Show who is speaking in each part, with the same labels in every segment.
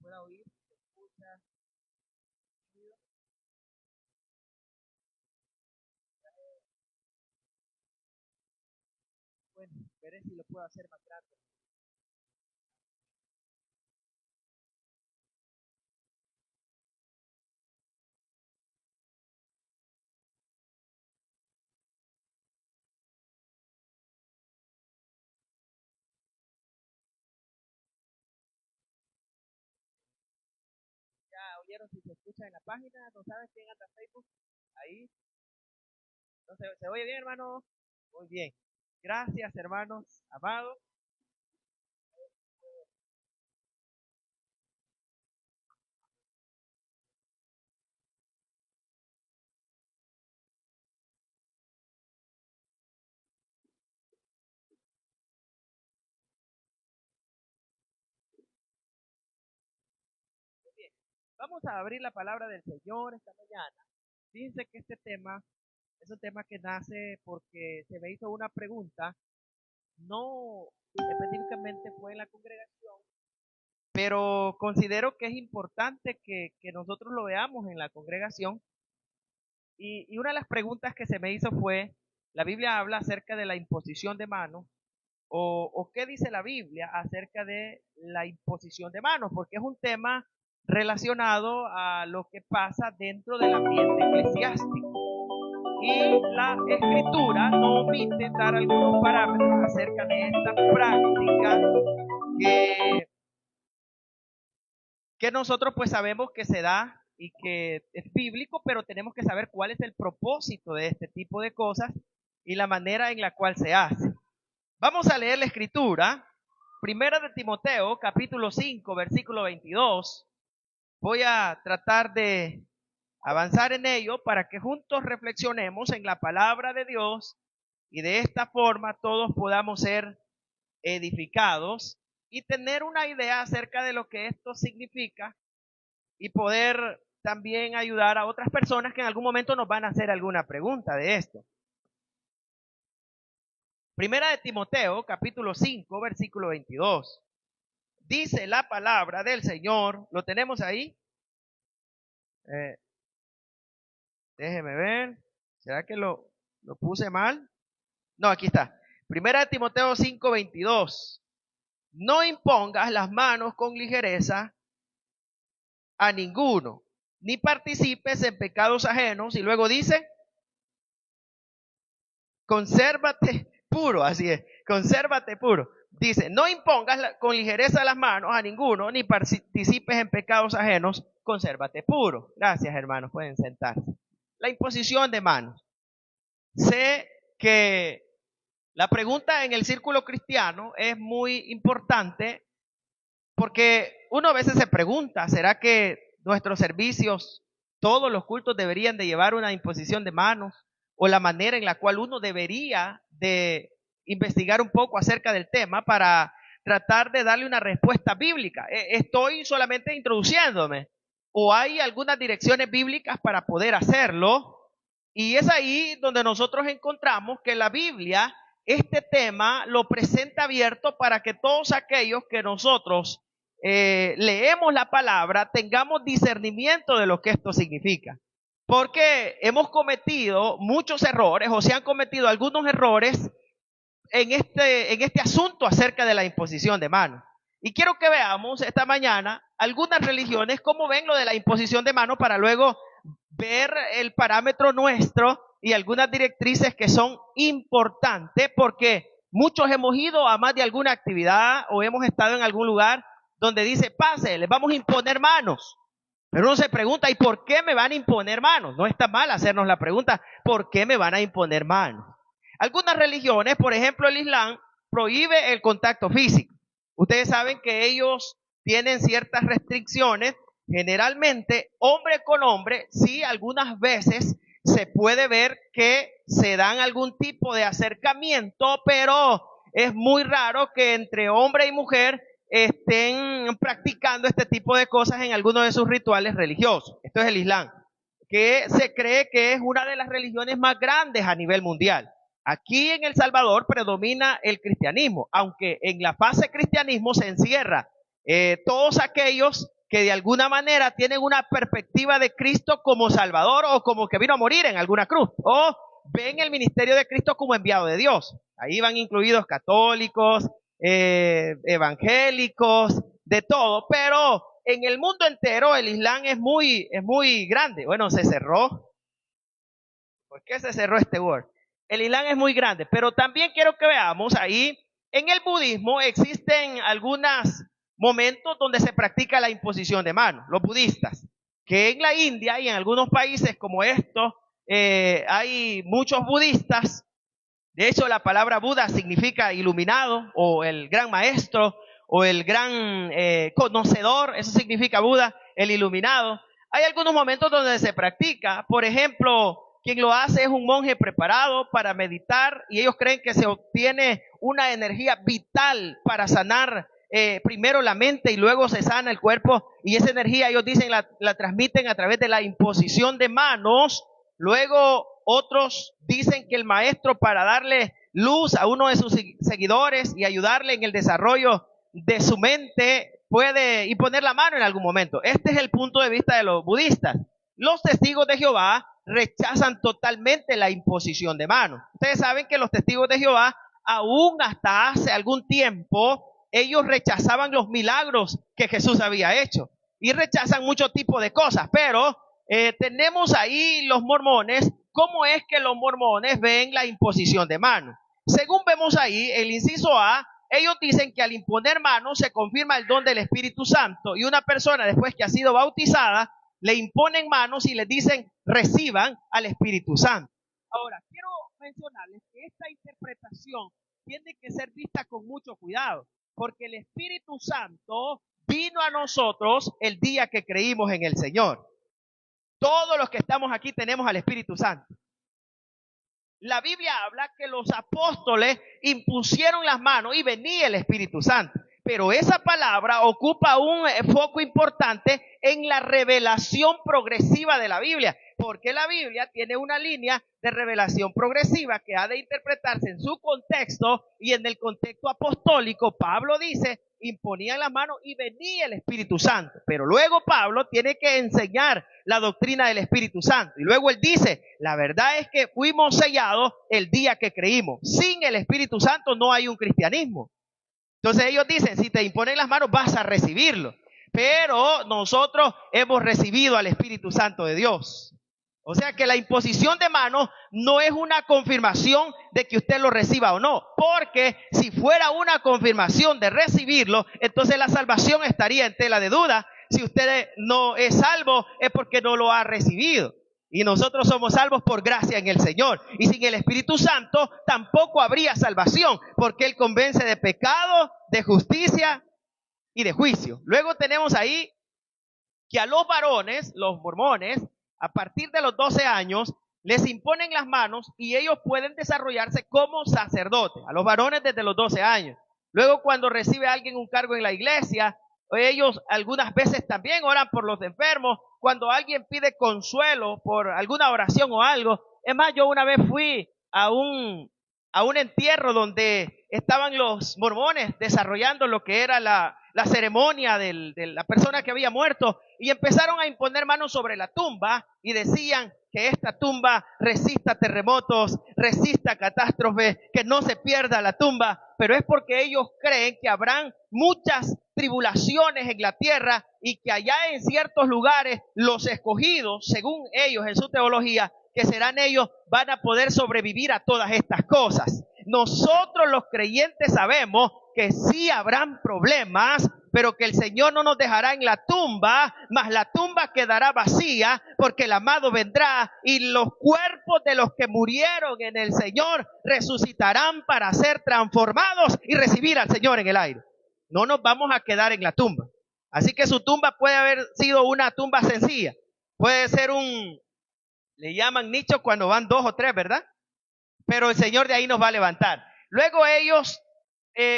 Speaker 1: pueda oír, se escucha. Bueno, veré si lo puedo hacer más grande. Ya oyeron si se escucha en la página, no sabes quién anda en Facebook, ahí. No se oye bien, hermano. Muy bien. Gracias, hermanos, amados. Muy bien. Vamos a abrir la palabra del Señor esta mañana. Fíjense que este tema es un tema que nace porque se me hizo una pregunta, no específicamente fue en la congregación, pero considero que es importante que nosotros lo veamos en la congregación. Y una de las preguntas que se me hizo fue, la Biblia habla acerca de la imposición de manos, o qué dice la Biblia acerca de la imposición de manos, porque es un tema relacionado a lo que pasa dentro del ambiente eclesiástico. Y la escritura no omite dar algunos parámetros acerca de esta práctica que, que nosotros pues sabemos que se da y que es bíblico, pero tenemos que saber cuál es el propósito de este tipo de cosas y la manera en la cual se hace. Vamos a leer la escritura, Primera de Timoteo, capítulo 5, versículo 22. Voy a tratar de avanzar en ello para que juntos reflexionemos en la palabra de Dios y de esta forma todos podamos ser edificados y tener una idea acerca de lo que esto significa y poder también ayudar a otras personas que en algún momento nos van a hacer alguna pregunta de esto. Primera de Timoteo, capítulo 5, versículo 22. Dice la palabra del Señor, ¿lo tenemos ahí? Eh, déjeme ver, ¿será que lo puse mal? No, aquí está. Primera de Timoteo 5, 22. No impongas las manos con ligereza a ninguno, ni participes en pecados ajenos. Y luego dice, consérvate puro, así es, consérvate puro. Dice, no impongas con ligereza las manos a ninguno, ni participes en pecados ajenos, consérvate puro. Gracias, hermanos, pueden sentarse. La imposición de manos. Sé que la pregunta en el círculo cristiano es muy importante porque uno a veces se pregunta, ¿será que nuestros servicios, todos los cultos deberían de llevar una imposición de manos? O la manera en la cual uno debería de investigar un poco acerca del tema para tratar de darle una respuesta bíblica. ¿Estoy solamente introduciéndome? ¿O hay algunas direcciones bíblicas para poder hacerlo? Y es ahí donde nosotros encontramos que la Biblia, este tema lo presenta abierto para que todos aquellos que nosotros leemos la palabra tengamos discernimiento de lo que esto significa. Porque hemos cometido muchos errores o se han cometido algunos errores en este asunto acerca de la imposición de manos. Y quiero que veamos esta mañana algunas religiones cómo ven lo de la imposición de manos para luego ver el parámetro nuestro y algunas directrices que son importantes porque muchos hemos ido a más de alguna actividad o hemos estado en algún lugar donde dice, pase, les vamos a imponer manos. Pero uno se pregunta, ¿y por qué me van a imponer manos? No está mal hacernos la pregunta, ¿por qué me van a imponer manos? Algunas religiones, por ejemplo el Islam, prohíbe el contacto físico. Ustedes saben que ellos tienen ciertas restricciones, generalmente hombre con hombre, sí, algunas veces se puede ver que se dan algún tipo de acercamiento, pero es muy raro que entre hombre y mujer estén practicando este tipo de cosas en alguno de sus rituales religiosos. Esto es el Islam, que se cree que es una de las religiones más grandes a nivel mundial. Aquí en El Salvador predomina el cristianismo, aunque en la fase cristianismo se encierra todos aquellos que de alguna manera tienen una perspectiva de Cristo como Salvador o como que vino a morir en alguna cruz, o ven el ministerio de Cristo como enviado de Dios. Ahí van incluidos católicos, evangélicos, de todo, pero en el mundo entero el Islam es muy grande. Bueno, se cerró. ¿Por qué se cerró este Word? El Islam es muy grande, pero también quiero que veamos ahí, en el budismo existen algunos momentos donde se practica la imposición de manos, los budistas, que en la India y en algunos países como estos, hay muchos budistas. De hecho, la palabra Buda significa iluminado, o el gran maestro, o el gran conocedor. Eso significa Buda, el iluminado. Hay algunos momentos donde se practica. Por ejemplo, quien lo hace es un monje preparado para meditar, y ellos creen que se obtiene una energía vital para sanar primero la mente y luego se sana el cuerpo, y esa energía ellos dicen la transmiten a través de la imposición de manos. Luego otros dicen que el maestro, para darle luz a uno de sus seguidores y ayudarle en el desarrollo de su mente, puede imponer la mano en algún momento. Este es el punto de vista de los budistas. Los testigos de Jehová rechazan totalmente la imposición de manos. Ustedes saben que los testigos de Jehová, aún hasta hace algún tiempo, ellos rechazaban los milagros que Jesús había hecho y rechazan mucho tipo de cosas, pero tenemos ahí los mormones. ¿Cómo es que los mormones ven la imposición de manos? Según vemos ahí, el inciso A, ellos dicen que al imponer manos se confirma el don del Espíritu Santo, y una persona después que ha sido bautizada, le imponen manos y les dicen reciban al Espíritu Santo. Ahora, quiero mencionarles que esta interpretación tiene que ser vista con mucho cuidado, porque el Espíritu Santo vino a nosotros el día que creímos en el Señor. Todos los que estamos aquí tenemos al Espíritu Santo. La Biblia habla que los apóstoles impusieron las manos y venía el Espíritu Santo. Pero esa palabra ocupa un foco importante en la revelación progresiva de la Biblia, porque la Biblia tiene una línea de revelación progresiva que ha de interpretarse en su contexto, y en el contexto apostólico Pablo dice, imponían las manos y venía el Espíritu Santo. Pero luego Pablo tiene que enseñar la doctrina del Espíritu Santo, y luego él dice, la verdad es que fuimos sellados el día que creímos. Sin el Espíritu Santo no hay un cristianismo. Entonces ellos dicen, si te imponen las manos vas a recibirlo, pero nosotros hemos recibido al Espíritu Santo de Dios. O sea que la imposición de manos no es una confirmación de que usted lo reciba o no, porque si fuera una confirmación de recibirlo, entonces la salvación estaría en tela de duda. Si usted no es salvo es porque no lo ha recibido. Y nosotros somos salvos por gracia en el Señor. Y sin el Espíritu Santo tampoco habría salvación, porque Él convence de pecado, de justicia y de juicio. Luego tenemos ahí que a los varones, los mormones, a partir de los 12 años, les imponen las manos y ellos pueden desarrollarse como sacerdotes. A los varones desde los 12 años. Luego, cuando recibe alguien un cargo en la iglesia, ellos algunas veces también oran por los enfermos. Cuando alguien pide consuelo por alguna oración o algo. Es más, yo una vez fui a un entierro donde estaban los mormones desarrollando lo que era la ceremonia de la persona que había muerto, y empezaron a imponer manos sobre la tumba y decían que esta tumba resista terremotos, resista catástrofes, que no se pierda la tumba. Pero es porque ellos creen que habrán muchas tribulaciones en la tierra y que allá en ciertos lugares los escogidos, según ellos en su teología, que serán ellos, van a poder sobrevivir a todas estas cosas. Nosotros los creyentes sabemos que sí habrán problemas, pero que el Señor no nos dejará en la tumba, mas la tumba quedará vacía, porque el amado vendrá y los cuerpos de los que murieron en el Señor resucitarán para ser transformados y recibir al Señor en el aire. No nos vamos a quedar en la tumba. Así que su tumba puede haber sido una tumba sencilla. Puede ser le llaman nicho cuando van 2 o 3, ¿verdad? Pero el Señor de ahí nos va a levantar. Luego ellos,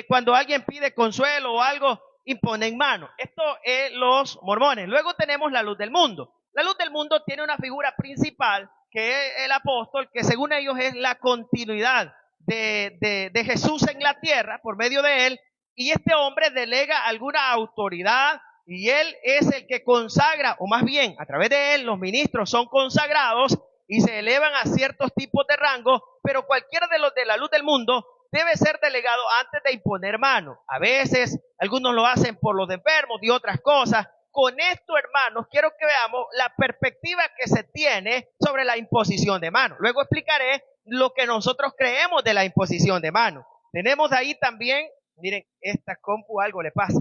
Speaker 1: cuando alguien pide consuelo o algo, imponen mano. Esto es los mormones. Luego tenemos la luz del mundo. La luz del mundo tiene una figura principal, que es el apóstol, que según ellos es la continuidad de Jesús en la tierra por medio de él. Y este hombre delega alguna autoridad y él es el que consagra, o más bien, a través de él, los ministros son consagrados y se elevan a ciertos tipos de rango, pero cualquiera de los de la luz del mundo debe ser delegado antes de imponer mano. A veces, algunos lo hacen por los enfermos y otras cosas. Con esto, hermanos, quiero que veamos la perspectiva que se tiene sobre la imposición de mano. Luego explicaré lo que nosotros creemos de la imposición de mano. Tenemos ahí también, miren, esta compu algo le pasa.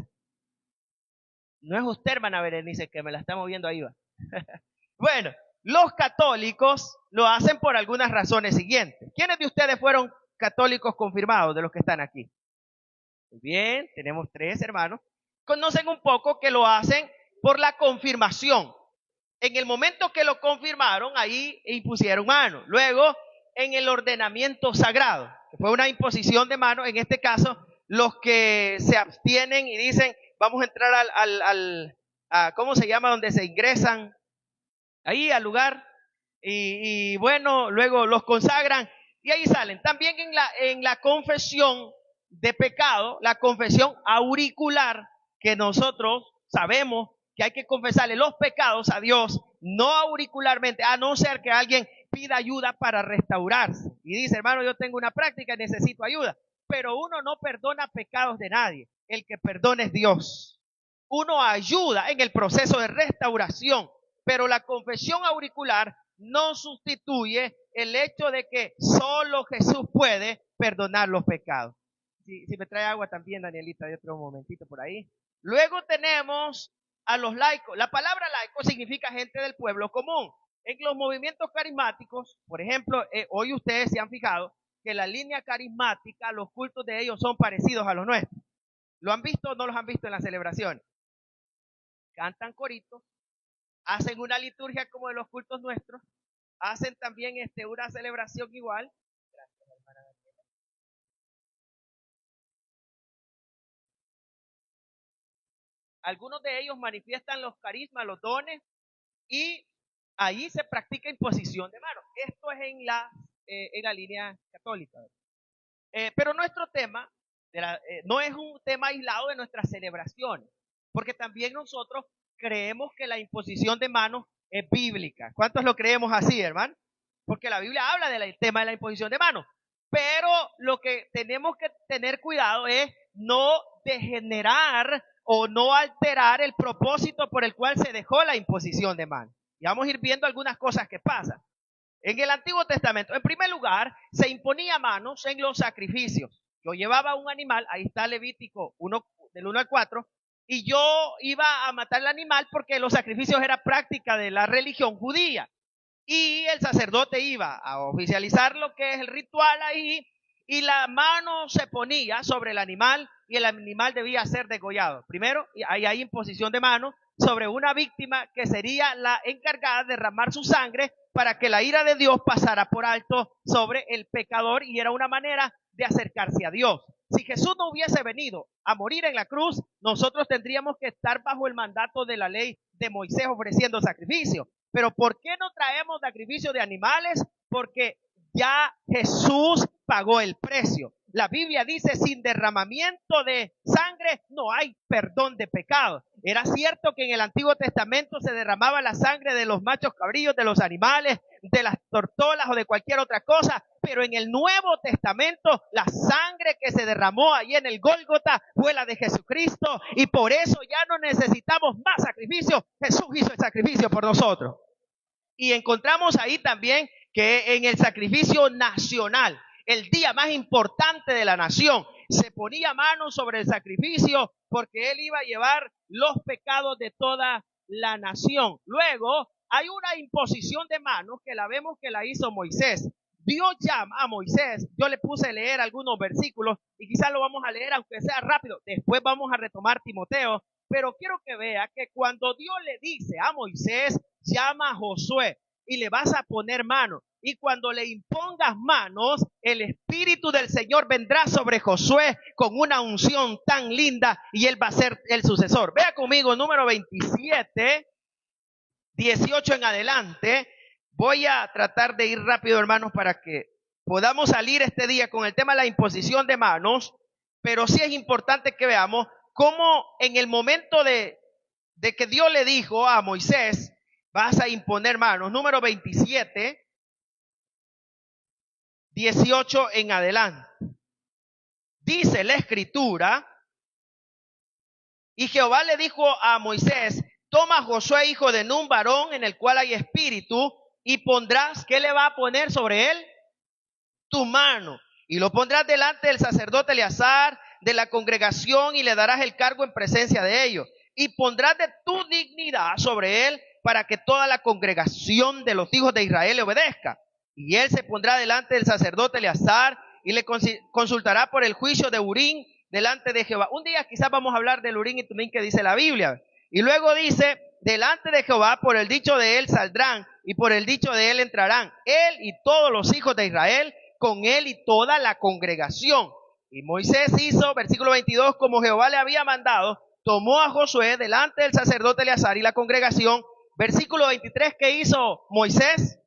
Speaker 1: No es usted, hermana Berenice, que me la está moviendo ahí, va. Bueno, los católicos lo hacen por algunas razones siguientes. ¿Quiénes de ustedes fueron católicos confirmados de los que están aquí? Muy bien, tenemos 3 hermanos. Conocen un poco que lo hacen por la confirmación. En el momento que lo confirmaron, ahí impusieron mano. Luego, en el ordenamiento sagrado, que fue una imposición de mano, en este caso, los que se abstienen y dicen, vamos a entrar a ¿cómo se llama? Donde se ingresan, ahí al lugar, y bueno, luego los consagran, y ahí salen. También en la confesión de pecado, la confesión auricular, que nosotros sabemos que hay que confesarle los pecados a Dios, no auricularmente, a no ser que alguien pida ayuda para restaurarse. Y dice, hermano, yo tengo una práctica y necesito ayuda. Pero uno no perdona pecados de nadie. El que perdona es Dios. Uno ayuda en el proceso de restauración, pero la confesión auricular no sustituye el hecho de que solo Jesús puede perdonar los pecados. Si me trae agua también, Danielita, de otro momentito por ahí. Luego tenemos a los laicos. La palabra laico significa gente del pueblo común. En los movimientos carismáticos, por ejemplo, hoy ustedes se han fijado que la línea carismática, los cultos de ellos son parecidos a los nuestros. ¿Lo han visto o no los han visto en las celebraciones? Cantan coritos, hacen una liturgia como de los cultos nuestros, hacen también una celebración igual. Gracias, hermana Daniela. Algunos de ellos manifiestan los carismas, los dones, y ahí se practica imposición de manos. Esto es en la línea católica. Pero nuestro tema no es un tema aislado de nuestras celebraciones, porque también nosotros creemos que la imposición de manos es bíblica. ¿Cuántos lo creemos así, hermano? Porque la Biblia habla del tema de la imposición de manos. Pero lo que tenemos que tener cuidado es no degenerar o no alterar el propósito por el cual se dejó la imposición de manos. Y vamos a ir viendo algunas cosas que pasan. En el Antiguo Testamento, en primer lugar, se imponía manos en los sacrificios. Yo llevaba un animal, ahí está Levítico 1, del 1 al 4, y yo iba a matar el animal porque los sacrificios era práctica de la religión judía. Y el sacerdote iba a oficializar lo que es el ritual ahí, y la mano se ponía sobre el animal y el animal debía ser degollado. Primero, ahí hay imposición de mano sobre una víctima que sería la encargada de derramar su sangre para que la ira de Dios pasara por alto sobre el pecador, y era una manera de acercarse a Dios. Si Jesús no hubiese venido a morir en la cruz, nosotros tendríamos que estar bajo el mandato de la ley de Moisés ofreciendo sacrificio. Pero ¿por qué no traemos sacrificio de animales? Porque ya Jesús pagó el precio. La Biblia dice, sin derramamiento de sangre no hay perdón de pecados. Era cierto que en el Antiguo Testamento se derramaba la sangre de los machos cabríos, de los animales, de las tortolas o de cualquier otra cosa, pero en el Nuevo Testamento la sangre que se derramó ahí en el Gólgota fue la de Jesucristo, y por eso ya no necesitamos más sacrificio. Jesús hizo el sacrificio por nosotros. Y encontramos ahí también que en el sacrificio nacional, el día más importante de la nación, se ponía mano sobre el sacrificio porque él iba a llevar los pecados de toda la nación. Luego hay una imposición de manos que la vemos que la hizo Moisés. Dios llama a Moisés. Yo le puse a leer algunos versículos y quizás lo vamos a leer aunque sea rápido. Después vamos a retomar Timoteo, pero quiero que vea que cuando Dios le dice a Moisés, llama a Josué y le vas a poner mano, y cuando le impongas manos, el Espíritu del Señor vendrá sobre Josué con una unción tan linda y él va a ser el sucesor. Vea conmigo número 27, 18 en adelante. Voy a tratar de ir rápido, hermanos, para que podamos salir este día con el tema de la imposición de manos, pero sí es importante que veamos cómo en el momento de de que Dios le dijo a Moisés, vas a imponer manos. Número 27, 18 en adelante. Dice la escritura, y Jehová le dijo a Moisés, toma a Josué, hijo de Nun, varón en el cual hay espíritu, y pondrás, ¿qué le va a poner sobre él? Tu mano. Y lo pondrás delante del sacerdote Eleazar, de la congregación, y le darás el cargo en presencia de ellos. Y pondrás de tu dignidad sobre él, para que toda la congregación de los hijos de Israel le obedezca. Y él se pondrá delante del sacerdote Eleazar, y le consultará por el juicio de Urim delante de Jehová. Un día quizás vamos a hablar del Urim y Tumim que dice la Biblia. Y luego dice, delante de Jehová por el dicho de él saldrán, y por el dicho de él entrarán, él y todos los hijos de Israel, con él y toda la congregación. Y Moisés hizo, versículo 22, como Jehová le había mandado, tomó a Josué delante del sacerdote Eleazar y la congregación. Versículo 23, ¿qué hizo Moisés?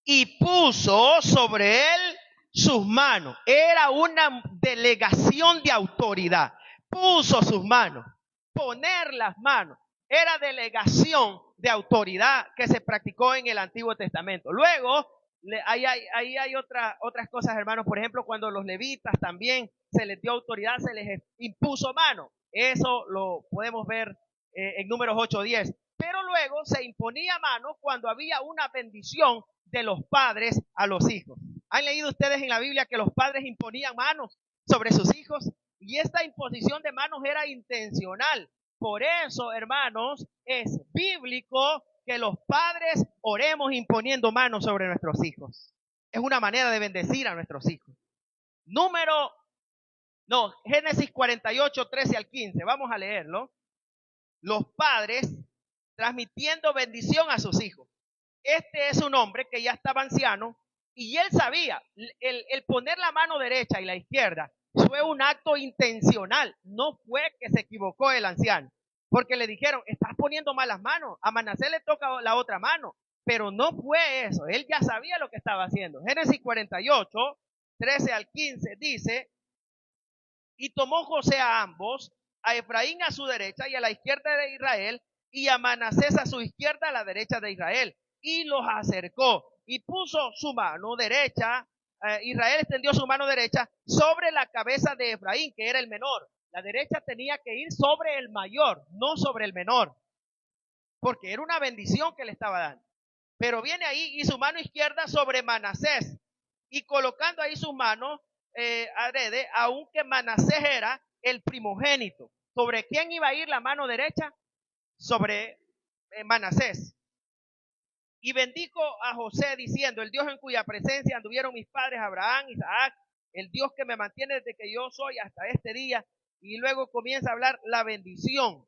Speaker 1: Y puso sobre él sus manos. Era una delegación de autoridad. Puso sus manos. Poner las manos. Era delegación de autoridad que se practicó en el Antiguo Testamento. Luego, ahí hay otras cosas, hermanos. Por ejemplo, cuando los levitas también se les dio autoridad, se les impuso mano. Eso lo podemos ver en Números 8:10. Pero luego se imponía mano cuando había una bendición de los padres a los hijos. ¿Han leído ustedes en la Biblia que los padres imponían manos sobre sus hijos? Y esta imposición de manos era intencional. Por eso, hermanos, es bíblico que los padres oremos imponiendo manos sobre nuestros hijos. Es una manera de bendecir a nuestros hijos. Génesis 48, 13 al 15. Vamos a leerlo. Los padres transmitiendo bendición a sus hijos. Este es un hombre que ya estaba anciano y él sabía, el poner la mano derecha y la izquierda fue un acto intencional, no fue que se equivocó el anciano, porque le dijeron, estás poniendo malas manos, a Manasés le toca la otra mano, pero no fue eso, él ya sabía lo que estaba haciendo. Génesis 48, 13 al 15 dice, y tomó José a ambos, a Efraín a su derecha y a la izquierda de Israel, y a Manasés a su izquierda a la derecha de Israel, y los acercó, y puso su mano derecha, Israel extendió su mano derecha sobre la cabeza de Efraín, que era el menor. La derecha tenía que ir sobre el mayor, no sobre el menor, porque era una bendición que le estaba dando. Pero viene ahí y su mano izquierda sobre Manasés, y colocando ahí su mano adrede, aunque Manasés era el primogénito. ¿Sobre quién iba a ir la mano derecha? Sobre Manasés. Y bendijo a José diciendo, el Dios en cuya presencia anduvieron mis padres Abraham, Isaac, el Dios que me mantiene desde que yo soy hasta este día. Y luego comienza a hablar la bendición.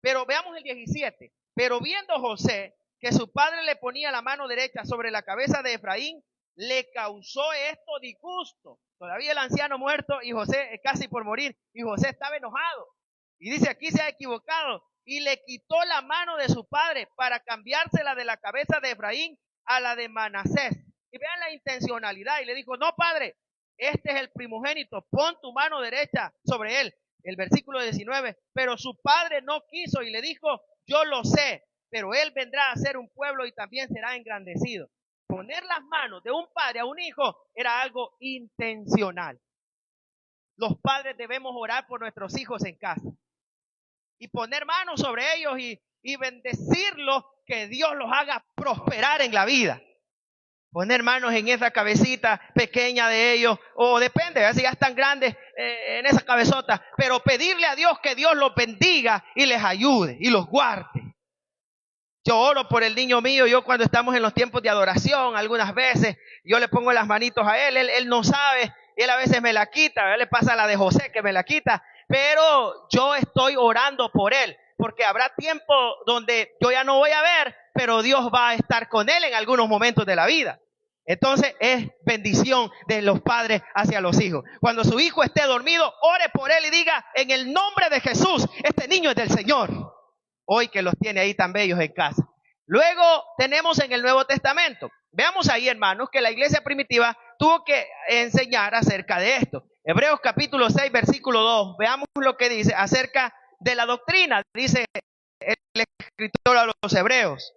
Speaker 1: Pero veamos el 17. Pero viendo José que su padre le ponía la mano derecha sobre la cabeza de Efraín, le causó esto disgusto. Todavía el anciano muerto y José casi por morir. Y José estaba enojado. Y dice, aquí se ha equivocado. Y le quitó la mano de su padre para cambiársela de la cabeza de Efraín a la de Manasés. Y vean la intencionalidad. Y le dijo, no, padre, este es el primogénito, pon tu mano derecha sobre él. El versículo 19, pero su padre no quiso y le dijo, yo lo sé, pero él vendrá a ser un pueblo y también será engrandecido. Poner las manos de un padre a un hijo era algo intencional. Los padres debemos orar por nuestros hijos en casa y poner manos sobre ellos y bendecirlos, que Dios los haga prosperar en la vida. Poner manos en esa cabecita pequeña de ellos, o depende, si ya están grandes en esa cabezota, pero pedirle a Dios que Dios los bendiga y les ayude y los guarde. Yo oro por el niño mío. Yo cuando estamos en los tiempos de adoración, algunas veces yo le pongo las manitos a él no sabe, y él a veces me la quita, le pasa a la de José que me la quita, pero yo estoy orando por él, porque habrá tiempo donde yo ya no voy a ver, pero Dios va a estar con él en algunos momentos de la vida. Entonces es bendición de los padres hacia los hijos. Cuando su hijo esté dormido, ore por él y diga, en el nombre de Jesús, este niño es del Señor. Hoy que los tiene ahí tan bellos en casa. Luego tenemos en el Nuevo Testamento. Veamos ahí, hermanos, que la iglesia primitiva tuvo que enseñar acerca de esto. Hebreos capítulo 6, versículo 2. Veamos lo que dice acerca de la doctrina, dice el escritor a los Hebreos,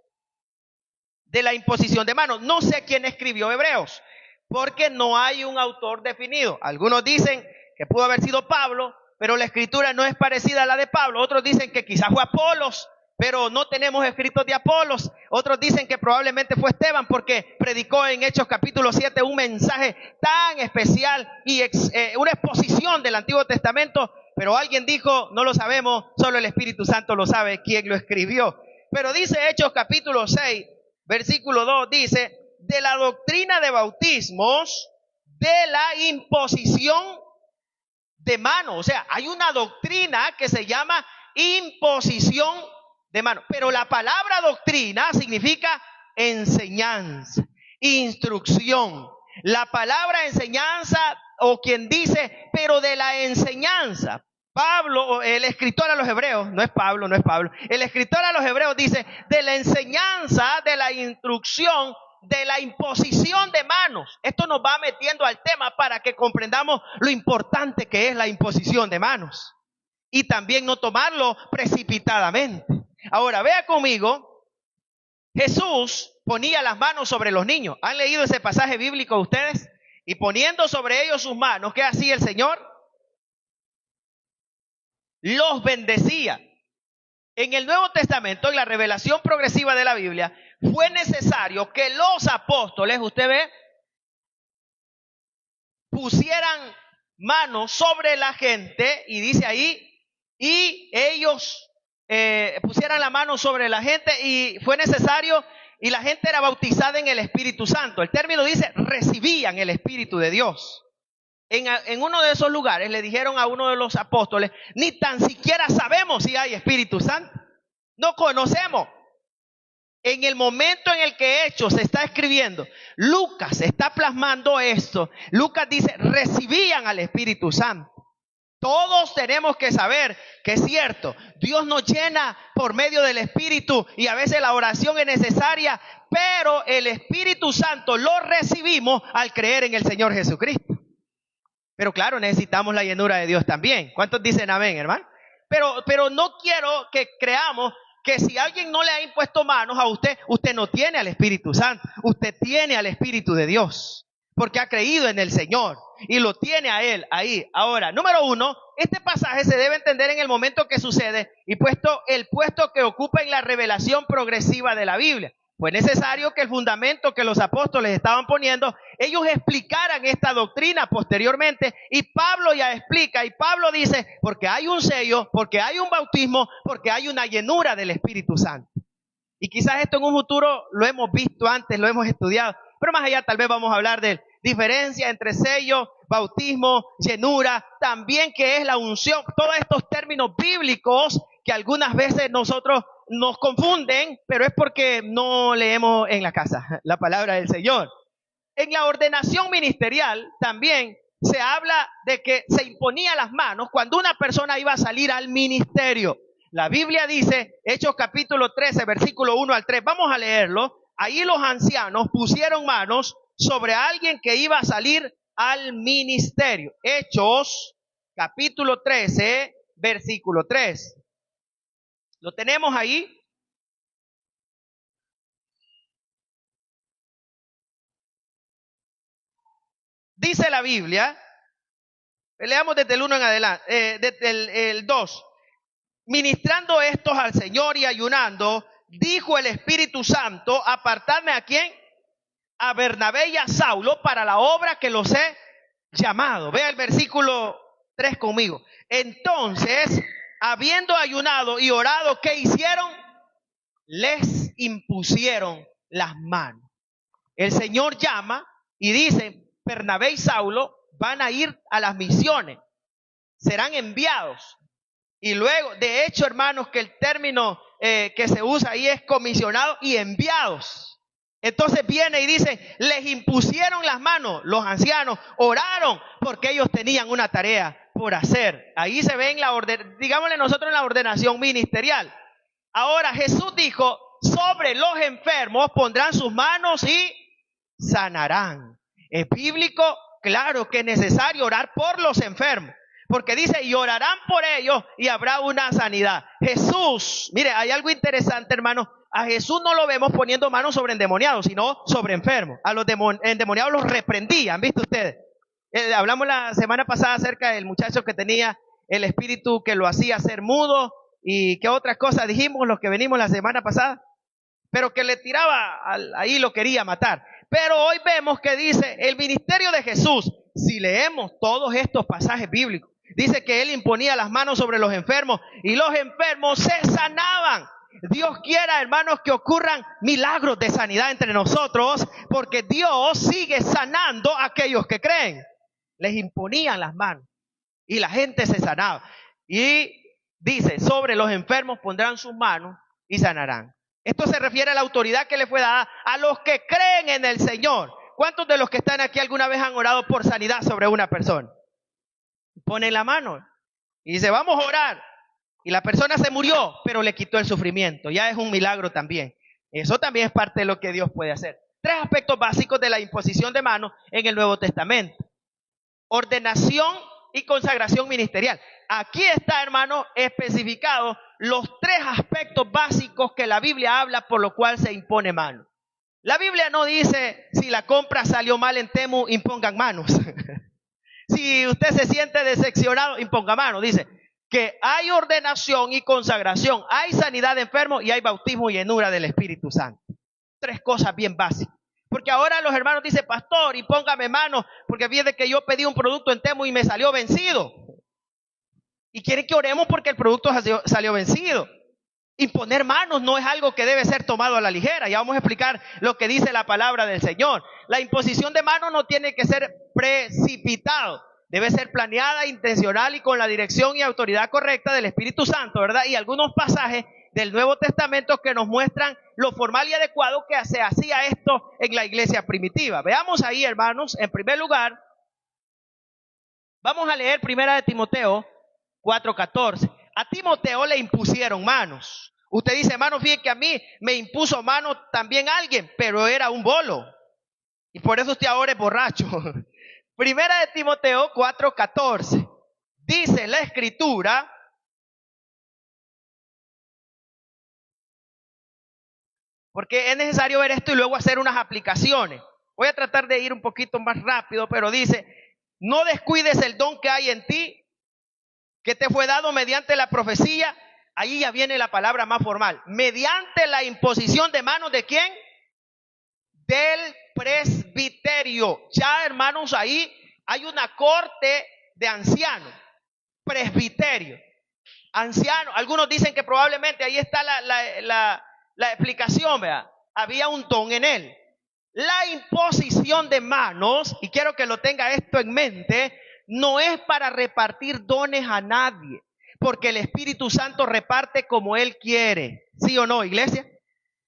Speaker 1: de la imposición de manos. No sé quién escribió Hebreos, porque no hay un autor definido. Algunos dicen que pudo haber sido Pablo, pero la escritura no es parecida a la de Pablo. Otros dicen que quizás fue Apolos, pero no tenemos escritos de Apolos. Otros dicen que probablemente fue Esteban, porque predicó en Hechos capítulo 7 un mensaje tan especial y una exposición del Antiguo Testamento. Pero alguien dijo, no lo sabemos, solo el Espíritu Santo lo sabe quién lo escribió. Pero dice Hechos capítulo 6, versículo 2, dice, de la doctrina de bautismos, de la imposición de mano. O sea, hay una doctrina que se llama imposición de mano. Pero la palabra doctrina significa enseñanza, instrucción. La palabra enseñanza, o quien dice, pero de la enseñanza. Pablo, el escritor a los Hebreos, no es Pablo, el escritor a los Hebreos dice, de la enseñanza, de la instrucción, de la imposición de manos. Esto nos va metiendo al tema para que comprendamos lo importante que es la imposición de manos y también no tomarlo precipitadamente. Ahora, vea conmigo, Jesús ponía las manos sobre los niños. ¿Han leído ese pasaje bíblico ustedes? Y poniendo sobre ellos sus manos, ¿qué hacía el Señor? Los bendecía. En el Nuevo Testamento, en la revelación progresiva de la Biblia, fue necesario que los apóstoles, usted ve, pusieran manos sobre la gente, y dice ahí, y ellos pusieran la mano sobre la gente, y fue necesario, y la gente era bautizada en el Espíritu Santo. El término dice, recibían el Espíritu de Dios. En uno de esos lugares le dijeron a uno de los apóstoles, ni tan siquiera sabemos si hay Espíritu Santo. No conocemos. En el momento en el que Hechos se está escribiendo, Lucas está plasmando esto. Lucas dice, recibían al Espíritu Santo. Todos tenemos que saber que es cierto, Dios nos llena por medio del Espíritu y a veces la oración es necesaria, pero el Espíritu Santo lo recibimos al creer en el Señor Jesucristo. Pero claro, necesitamos la llenura de Dios también. ¿Cuántos dicen amén, hermano? Pero no quiero que creamos que si alguien no le ha impuesto manos a usted, usted no tiene al Espíritu Santo. Usted tiene al Espíritu de Dios, porque ha creído en el Señor y lo tiene a Él ahí. Ahora, número uno, este pasaje se debe entender en el momento que sucede y el puesto que ocupa en la revelación progresiva de la Biblia. Fue necesario que el fundamento que los apóstoles estaban poniendo, ellos explicaran esta doctrina posteriormente, y Pablo ya explica, y Pablo dice, porque hay un sello, porque hay un bautismo, porque hay una llenura del Espíritu Santo. Y quizás esto en un futuro lo hemos visto antes, lo hemos estudiado, pero más allá tal vez vamos a hablar de diferencia entre sello, bautismo, llenura, también que es la unción, todos estos términos bíblicos que algunas veces nosotros nos confunden, pero es porque no leemos en la casa la palabra del Señor. En la ordenación ministerial también se habla de que se imponía las manos cuando una persona iba a salir al ministerio. La Biblia dice, Hechos capítulo 13, versículo 1 al 3, vamos a leerlo. Ahí los ancianos pusieron manos sobre alguien que iba a salir al ministerio. Hechos capítulo 13, versículo 3. ¿Lo tenemos ahí? Dice la Biblia, leamos desde el 1 en adelante, desde el 2. Ministrando estos al Señor y ayunando, dijo el Espíritu Santo, apartadme ¿a quién? A Bernabé y a Saulo para la obra que los he llamado. Vea el versículo 3 conmigo. Entonces, habiendo ayunado y orado, ¿qué hicieron? Les impusieron las manos. El Señor llama y dice, Bernabé y Saulo van a ir a las misiones, serán enviados. Y luego, de hecho, hermanos, que el término que se usa ahí es comisionados y enviados. Entonces viene y dice, les impusieron las manos, los ancianos oraron porque ellos tenían una tarea por hacer. Ahí se ve en digámosle nosotros en la ordenación ministerial. Ahora Jesús dijo, sobre los enfermos pondrán sus manos y sanarán. Es bíblico, claro que es necesario orar por los enfermos, Porque dice, y orarán por ellos y habrá una sanidad. Jesús, mire, hay algo interesante, hermano. A Jesús no lo vemos poniendo manos sobre endemoniados, sino sobre enfermos. A los endemoniados los reprendían, ¿viste ustedes? Hablamos la semana pasada acerca del muchacho que tenía el espíritu que lo hacía ser mudo. ¿Y qué otras cosas dijimos los que venimos la semana pasada? Pero que le tiraba, ahí lo quería matar. Pero hoy vemos que dice, el ministerio de Jesús, si leemos todos estos pasajes bíblicos, dice que Él imponía las manos sobre los enfermos y los enfermos se sanaban. Dios quiera, hermanos, que ocurran milagros de sanidad entre nosotros, porque Dios sigue sanando a aquellos que creen. Les imponían las manos y la gente se sanaba. Y dice, sobre los enfermos pondrán sus manos y sanarán. Esto se refiere a la autoridad que le fue dada a los que creen en el Señor. ¿Cuántos de los que están aquí alguna vez han orado por sanidad sobre una persona? Ponen la mano y dice, vamos a orar. Y la persona se murió, pero le quitó el sufrimiento. Ya es un milagro también. Eso también es parte de lo que Dios puede hacer. 3 aspectos básicos de la imposición de manos en el Nuevo Testamento. Ordenación y consagración ministerial. Aquí está, hermano, especificado los 3 aspectos básicos que la Biblia habla por lo cual se impone mano. La Biblia no dice, si la compra salió mal en Temu, impongan manos. Si usted se siente decepcionado, imponga mano. Dice que hay ordenación y consagración, hay sanidad de enfermos y hay bautismo y llenura del Espíritu Santo. 3 cosas bien básicas. Porque ahora los hermanos dicen, pastor, impóngame mano, porque fíjate que yo pedí un producto en Temu y me salió vencido. Y quieren que oremos porque el producto salió vencido. Imponer manos no es algo que debe ser tomado a la ligera. Ya vamos a explicar lo que dice la palabra del Señor. La imposición de manos no tiene que ser precipitado. Debe ser planeada, intencional y con la dirección y autoridad correcta del Espíritu Santo, ¿verdad? Y algunos pasajes del Nuevo Testamento que nos muestran lo formal y adecuado que se hacía esto en la iglesia primitiva. Veamos ahí, hermanos, en primer lugar, vamos a leer 1 de Timoteo 4:14. A Timoteo le impusieron manos. Usted dice, hermano, fíjate que a mí me impuso manos también alguien, pero era un bolo. Y por eso usted ahora es borracho. 1 de Timoteo 4:14. Dice la Escritura, porque es necesario ver esto y luego hacer unas aplicaciones. Voy a tratar de ir un poquito más rápido, pero dice, no descuides el don que hay en ti, que te fue dado mediante la profecía. Ahí ya viene la palabra más formal. Mediante la imposición de manos ¿de quién? Del presbiterio. Ya, hermanos, ahí hay una corte de ancianos. Presbiterio. Anciano. Algunos dicen que probablemente ahí está la explicación, ¿verdad? Había un don en él. La imposición de manos, y quiero que lo tenga esto en mente, no es para repartir dones a nadie, porque el Espíritu Santo reparte como Él quiere. ¿Sí o no, iglesia?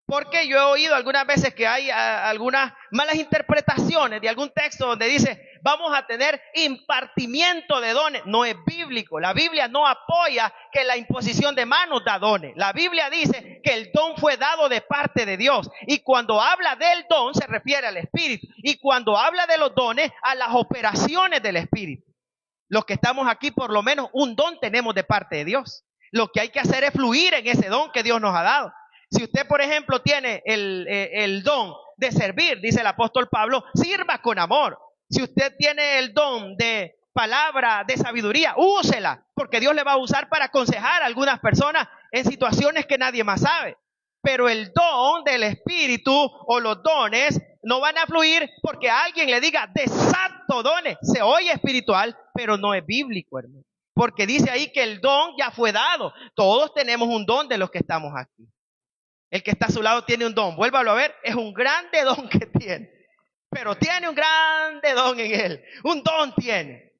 Speaker 1: Porque yo he oído algunas veces que hay algunas malas interpretaciones de algún texto donde dice, vamos a tener impartimiento de dones. No es bíblico. La Biblia no apoya que la imposición de manos da dones. La Biblia dice que el don fue dado de parte de Dios. Y cuando habla del don se refiere al Espíritu. Y cuando habla de los dones, a las operaciones del Espíritu. Los que estamos aquí, por lo menos un don tenemos de parte de Dios. Lo que hay que hacer es fluir en ese don que Dios nos ha dado. Si usted, por ejemplo, tiene el don de servir, dice el apóstol Pablo, sirva con amor. Si usted tiene el don de palabra, de sabiduría, úsela, porque Dios le va a usar para aconsejar a algunas personas en situaciones que nadie más sabe. Pero el don del Espíritu o los dones no van a fluir porque alguien le diga desato dones. Se oye espiritual, pero no es bíblico, hermano. Porque dice ahí que el don ya fue dado. Todos tenemos un don de los que estamos aquí. El que está a su lado tiene un don. Vuélvalo a ver, es un grande don que tiene. Pero tiene un grande don en él. Un don tiene.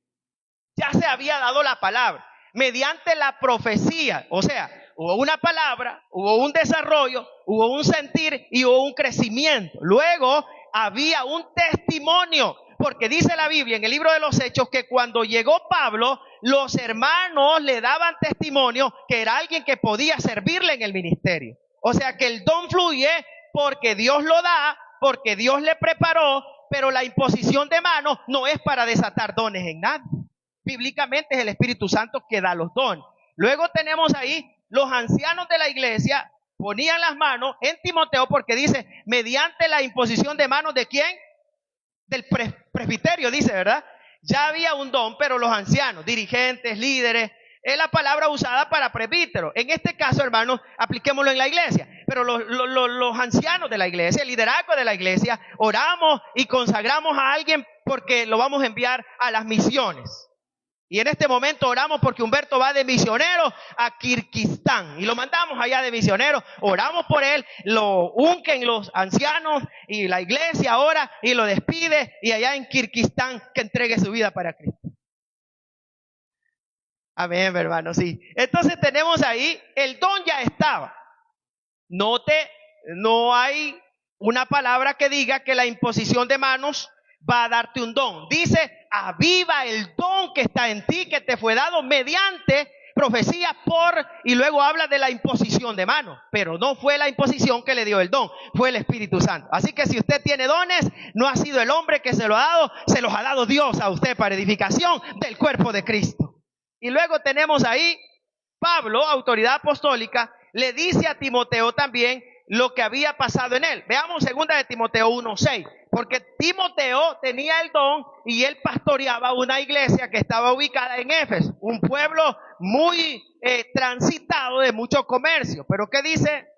Speaker 1: Ya se había dado la palabra. Mediante la profecía. O sea, hubo una palabra, hubo un desarrollo, hubo un sentir y hubo un crecimiento. Luego había un testimonio. Porque dice la Biblia en el libro de los Hechos que cuando llegó Pablo, los hermanos le daban testimonio que era alguien que podía servirle en el ministerio. O sea que el don fluye porque Dios lo da, porque Dios le preparó, pero la imposición de manos no es para desatar dones en nadie. Bíblicamente es el Espíritu Santo que da los dones. Luego tenemos ahí los ancianos de la iglesia ponían las manos en Timoteo porque dice, mediante la imposición de manos ¿de quién? Del presbiterio, dice, ¿verdad? Ya había un don, pero los ancianos, dirigentes, líderes, es la palabra usada para presbítero. En este caso, hermanos, apliquémoslo en la iglesia. Pero los ancianos de la iglesia, el liderazgo de la iglesia, oramos y consagramos a alguien porque lo vamos a enviar a las misiones. Y en este momento oramos porque Humberto va de misionero a Kirguistán y lo mandamos allá de misionero. Oramos por él, lo unguen los ancianos y la iglesia ora y lo despide y allá en Kirguistán que entregue su vida para Cristo. Amén, hermano, sí. Entonces tenemos ahí, el don ya estaba. Note, no hay una palabra que diga que la imposición de manos va a darte un don. Dice, aviva el don que está en ti, que te fue dado mediante profecía y luego habla de la imposición de manos. Pero no fue la imposición que le dio el don, fue el Espíritu Santo. Así que si usted tiene dones, no ha sido el hombre que se lo ha dado, se los ha dado Dios a usted para edificación del cuerpo de Cristo. Y luego tenemos ahí, Pablo, autoridad apostólica, le dice a Timoteo también lo que había pasado en él. Veamos 2 de Timoteo 1:6. Porque Timoteo tenía el don y él pastoreaba una iglesia que estaba ubicada en Éfeso, un pueblo muy transitado de mucho comercio. Pero ¿qué dice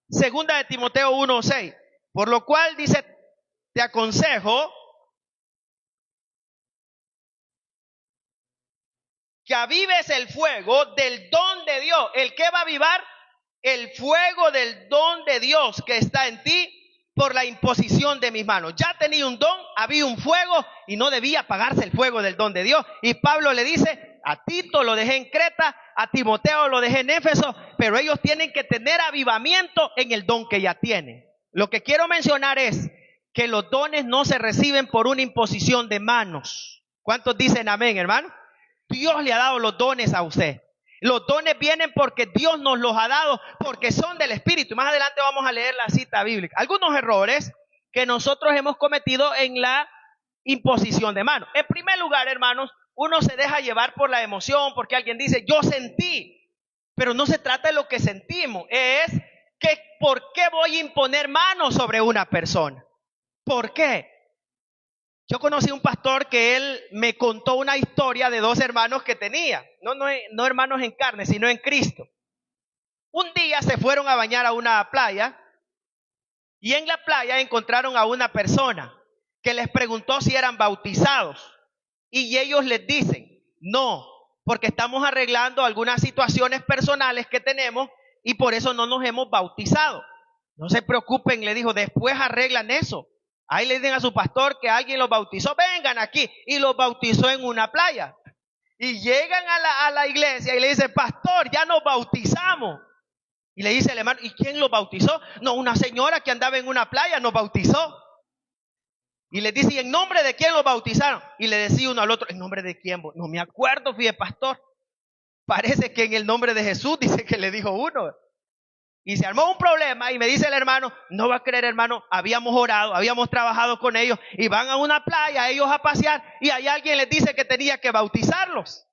Speaker 1: 2 de Timoteo 1:6? Por lo cual dice, te aconsejo que avives el fuego del don de Dios. ¿El qué va a avivar? El fuego del don de Dios que está en ti por la imposición de mis manos. Ya tenía un don, había un fuego y no debía apagarse el fuego del don de Dios. Y Pablo le dice, a Tito lo dejé en Creta, a Timoteo lo dejé en Éfeso, pero ellos tienen que tener avivamiento en el don que ya tienen. Lo que quiero mencionar es que los dones no se reciben por una imposición de manos. ¿Cuántos dicen amén, hermano? Dios le ha dado los dones a usted. Los dones vienen porque Dios nos los ha dado, porque son del Espíritu. Más adelante vamos a leer la cita bíblica. Algunos errores que nosotros hemos cometido en la imposición de manos. En primer lugar, hermanos, uno se deja llevar por la emoción, porque alguien dice, yo sentí. Pero no se trata de lo que sentimos, es que ¿por qué voy a imponer manos sobre una persona? ¿Por qué? Yo conocí un pastor que él me contó una historia de dos hermanos que tenía. No hermanos en carne, sino en Cristo. Un día se fueron a bañar a una playa y en la playa encontraron a una persona que les preguntó si eran bautizados. Y ellos les dicen, no, porque estamos arreglando algunas situaciones personales que tenemos y por eso no nos hemos bautizado. No se preocupen, le dijo, después arreglan eso. Ahí le dicen a su pastor que alguien los bautizó, vengan aquí, y los bautizó en una playa. Y llegan a la iglesia y le dicen, pastor, ya nos bautizamos. Y le dice el hermano, ¿y quién los bautizó? No, una señora que andaba en una playa nos bautizó. Y le dice, ¿y en nombre de quién los bautizaron? Y le decía uno al otro, ¿en nombre de quién? No me acuerdo, fíjate, pastor. Parece que en el nombre de Jesús, dice que le dijo uno. Y se armó un problema y me dice el hermano, no va a creer, hermano, habíamos orado, habíamos trabajado con ellos y van a una playa ellos a pasear y ahí alguien les dice que tenía que bautizarlos.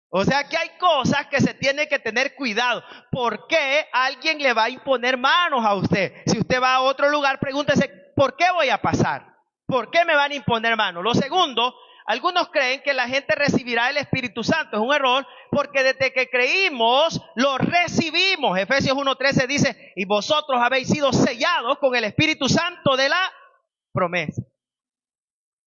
Speaker 1: O sea que hay cosas que se tiene que tener cuidado. ¿Por qué alguien le va a imponer manos a usted? Si usted va a otro lugar, pregúntese, ¿por qué voy a pasar? ¿Por qué me van a imponer manos? Lo segundo, algunos creen que la gente recibirá el Espíritu Santo. Es un error porque desde que creímos, lo recibimos. Efesios 1:13 dice, y vosotros habéis sido sellados con el Espíritu Santo de la promesa.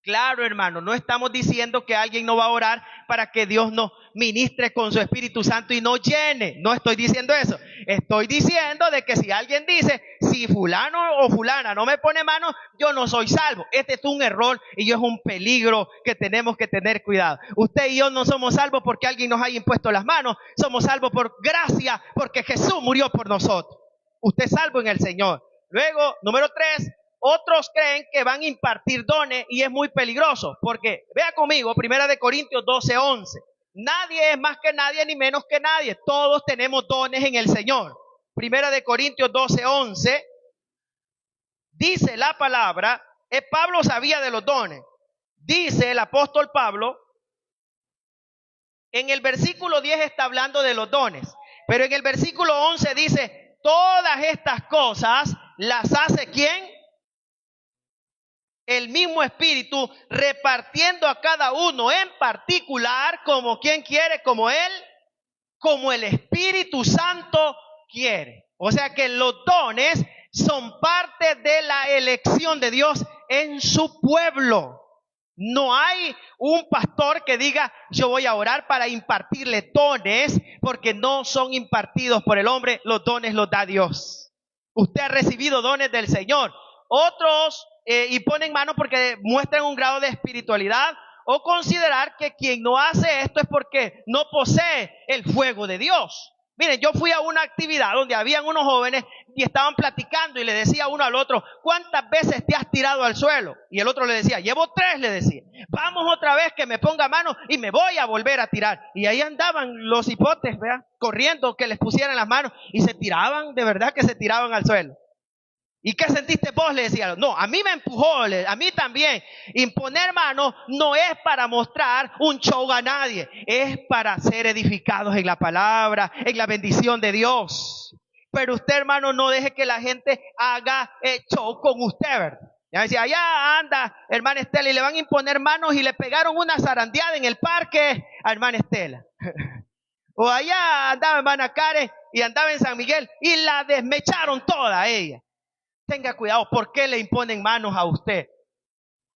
Speaker 1: Claro, hermano, no estamos diciendo que alguien no va a orar para que Dios nos ministre con su Espíritu Santo y nos llene. No estoy diciendo eso. Estoy diciendo de que si alguien dice, si fulano o fulana no me pone mano, yo no soy salvo. Este es un error y es un peligro que tenemos que tener cuidado. Usted y yo no somos salvos porque alguien nos haya impuesto las manos. Somos salvos por gracia, porque Jesús murió por nosotros. Usted es salvo en el Señor. Luego, número 3. Otros creen que van a impartir dones y es muy peligroso, porque vea conmigo, 1 Corintios 12:11. Nadie es más que nadie ni menos que nadie. Todos tenemos dones en el Señor. 1 Corintios 12:11 dice la palabra, Pablo sabía de los dones. Dice el apóstol Pablo, En el versículo 10 está hablando de los dones, pero en el versículo 11 dice, todas estas cosas las hace ¿quién? El mismo Espíritu, repartiendo a cada uno en particular, como quien quiere, como Él, como el Espíritu Santo quiere. O sea que los dones son parte de la elección de Dios en su pueblo. No hay un pastor que diga, yo voy a orar para impartirle dones, porque no son impartidos por el hombre, los dones los da Dios. Usted ha recibido dones del Señor. Otros y ponen manos porque muestran un grado de espiritualidad o considerar que quien no hace esto es porque no posee el fuego de Dios. Miren, yo fui a una actividad donde habían unos jóvenes y estaban platicando y le decía uno al otro, ¿cuántas veces te has tirado al suelo? Y el otro le decía, llevo 3, le decía. Vamos otra vez que me ponga mano y me voy a volver a tirar. Y ahí andaban los hipotes, ¿verdad? Corriendo que les pusieran las manos y se tiraban, de verdad que se tiraban al suelo. ¿Y qué sentiste vos? Le decía. No, a mí me empujó, a mí también. Imponer manos no es para mostrar un show a nadie, es para ser edificados en la palabra, en la bendición de Dios. Pero usted, hermano, no deje que la gente haga show con usted, ¿verdad? Ya decía, allá anda hermana Estela y le van a imponer manos y le pegaron una zarandeada en el parque a hermana Estela. O allá andaba hermana Karen y andaba en San Miguel y la desmecharon toda ella. Tenga cuidado, ¿por qué le imponen manos a usted?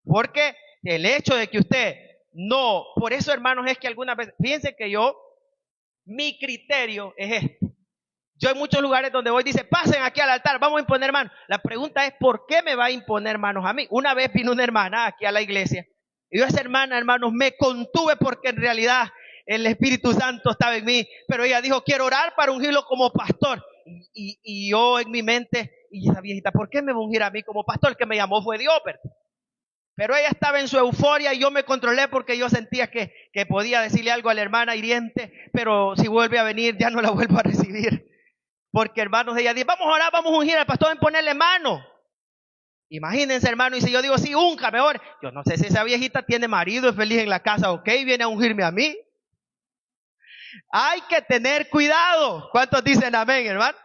Speaker 1: Porque el hecho de que usted no, por eso hermanos es que algunas veces, fíjense que mi criterio es este. Yo en muchos lugares donde voy dice, pasen aquí al altar, vamos a imponer manos. La pregunta es, ¿por qué me va a imponer manos a mí? Una vez vino una hermana aquí a la iglesia y yo a esa hermana, hermanos, me contuve porque en realidad el Espíritu Santo estaba en mí, pero ella dijo, quiero orar para ungirlo como pastor. Y yo en mi mente, y esa viejita, ¿por qué me va a ungir a mí como pastor? El que me llamó fue Dios, pero ella estaba en su euforia y yo me controlé porque yo sentía que podía decirle algo a la hermana hiriente, pero si vuelve a venir ya no la vuelvo a recibir. Porque hermanos, ella dice, vamos a orar, vamos a ungir al pastor en ponerle mano. Imagínense, hermano, y si yo digo, sí, unja mejor. Yo no sé si esa viejita tiene marido, es feliz en la casa, ok, viene a ungirme a mí. Hay que tener cuidado. ¿Cuántos dicen amén, hermano?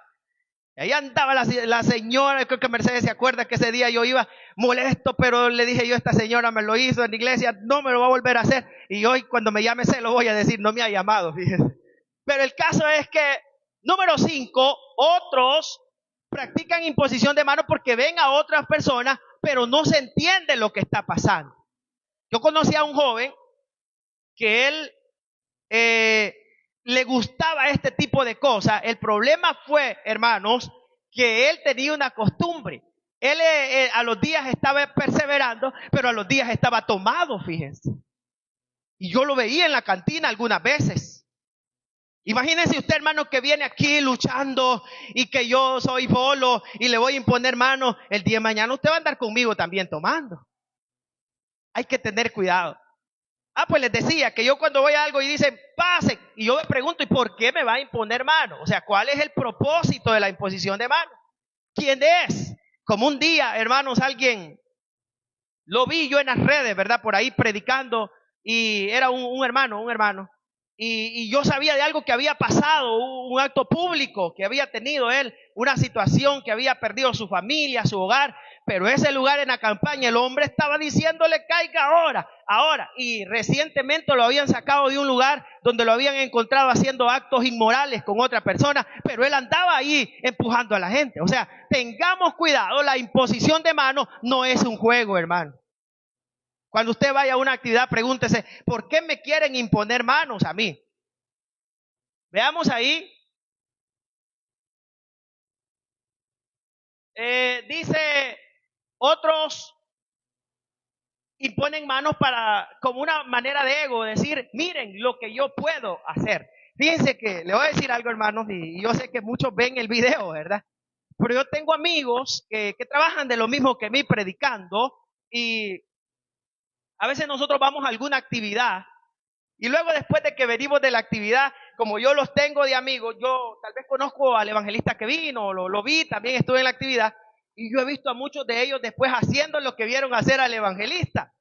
Speaker 1: Y ahí andaba la señora, creo que Mercedes se acuerda que ese día yo iba molesto, pero le dije yo, esta señora me lo hizo en la iglesia, no me lo va a volver a hacer. Y hoy cuando me llame se lo voy a decir, no me ha llamado, fíjese. Pero el caso es que, número 5, otros practican imposición de manos porque ven a otras personas, pero no se entiende lo que está pasando. Yo conocí a un joven que él le gustaba este tipo de cosas. El problema fue, hermanos, que él tenía una costumbre. Él a los días estaba perseverando, pero a los días estaba tomado, fíjense. Y yo lo veía en la cantina algunas veces. Imagínense usted, hermano, que viene aquí luchando y que yo soy bolo y le voy a imponer manos. El día de mañana usted va a andar conmigo también tomando. Hay que tener cuidado. Pues les decía que yo cuando voy a algo y dicen, pase, y yo me pregunto, ¿y por qué me va a imponer mano? O sea, ¿cuál es el propósito de la imposición de mano? ¿Quién es? Como un día, hermanos, alguien lo vi yo en las redes, ¿verdad? Por ahí predicando, y era un hermano, y yo sabía de algo que había pasado, un acto público que había tenido él, una situación que había perdido su familia, su hogar, pero ese lugar en la campaña, el hombre estaba diciéndole caiga ahora, y recientemente lo habían sacado de un lugar donde lo habían encontrado haciendo actos inmorales con otra persona, pero él andaba ahí empujando a la gente. O sea, tengamos cuidado, la imposición de manos no es un juego, hermano. Cuando usted vaya a una actividad, pregúntese, ¿por qué me quieren imponer manos a mí? Veamos ahí. Dice, otros imponen manos como una manera de ego, decir, miren lo que yo puedo hacer. Fíjense que, le voy a decir algo, hermanos, y yo sé que muchos ven el video, ¿verdad? Pero yo tengo amigos que trabajan de lo mismo que mí predicando, y a veces nosotros vamos a alguna actividad y luego después de que venimos de la actividad, como yo los tengo de amigos, yo tal vez conozco al evangelista que vino, lo vi, también estuve en la actividad y yo he visto a muchos de ellos después haciendo lo que vieron hacer al evangelista.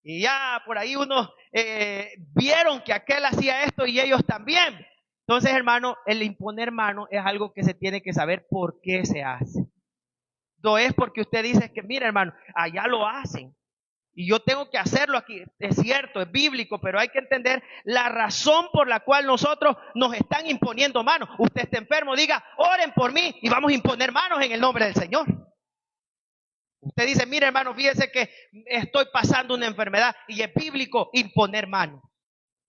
Speaker 1: Y ya por ahí uno vieron que aquel hacía esto y ellos también. Entonces, hermano, el imponer mano es algo que se tiene que saber por qué se hace. No es porque usted dice que, mira, hermano, allá lo hacen y yo tengo que hacerlo aquí. Es cierto, es bíblico, pero hay que entender la razón por la cual nosotros nos están imponiendo manos. Usted está enfermo, diga, oren por mí y vamos a imponer manos en el nombre del Señor. Usted dice, mire, hermano, fíjese que estoy pasando una enfermedad y es bíblico imponer manos.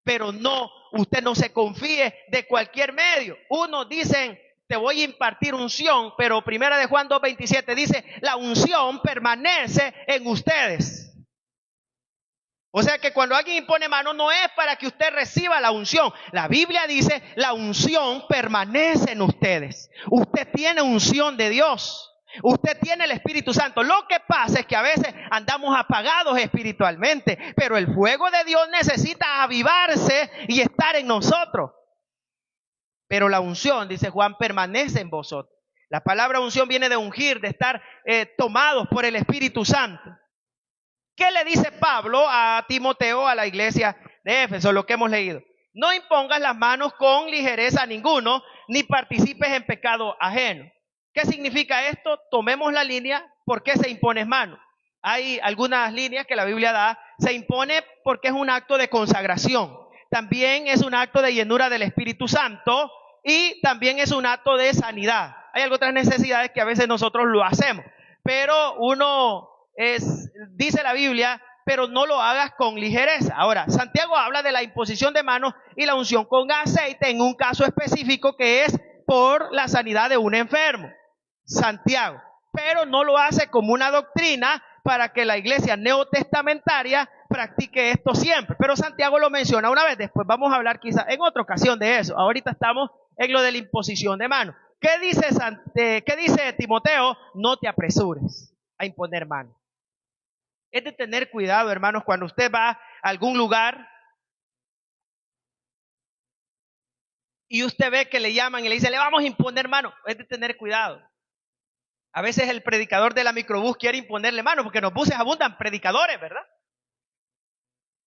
Speaker 1: Pero no, usted no se confíe de cualquier medio. Unos dicen, te voy a impartir unción, pero 1 de Juan 2:27 dice, la unción permanece en ustedes. O sea que cuando alguien impone mano no es para que usted reciba la unción. La Biblia dice, la unción permanece en ustedes. Usted tiene unción de Dios. Usted tiene el Espíritu Santo. Lo que pasa es que a veces andamos apagados espiritualmente, pero el fuego de Dios necesita avivarse y estar en nosotros. Pero la unción, dice Juan, permanece en vosotros. La palabra unción viene de ungir, de estar tomados por el Espíritu Santo. ¿Qué le dice Pablo a Timoteo, a la iglesia de Éfeso? Lo que hemos leído. No impongas las manos con ligereza a ninguno, ni participes en pecado ajeno. ¿Qué significa esto? Tomemos la línea, ¿por qué se impone mano? Hay algunas líneas que la Biblia da. Se impone porque es un acto de consagración. También es un acto de llenura del Espíritu Santo y también es un acto de sanidad. Hay otras necesidades que a veces nosotros lo hacemos, pero dice la Biblia, pero no lo hagas con ligereza. Ahora, Santiago habla de la imposición de manos y la unción con aceite en un caso específico que es por la sanidad de un enfermo. Santiago, pero no lo hace como una doctrina para que la iglesia neotestamentaria practique esto siempre. Pero Santiago lo menciona una vez, después vamos a hablar quizá en otra ocasión de eso. Ahorita estamos en lo de la imposición de manos. ¿Qué dice Timoteo? No te apresures a imponer manos. Es de tener cuidado, hermanos, cuando usted va a algún lugar y usted ve que le llaman y le dicen, le vamos a imponer mano. Es de tener cuidado. A veces el predicador de la microbús quiere imponerle mano, porque en los buses abundan predicadores, ¿verdad?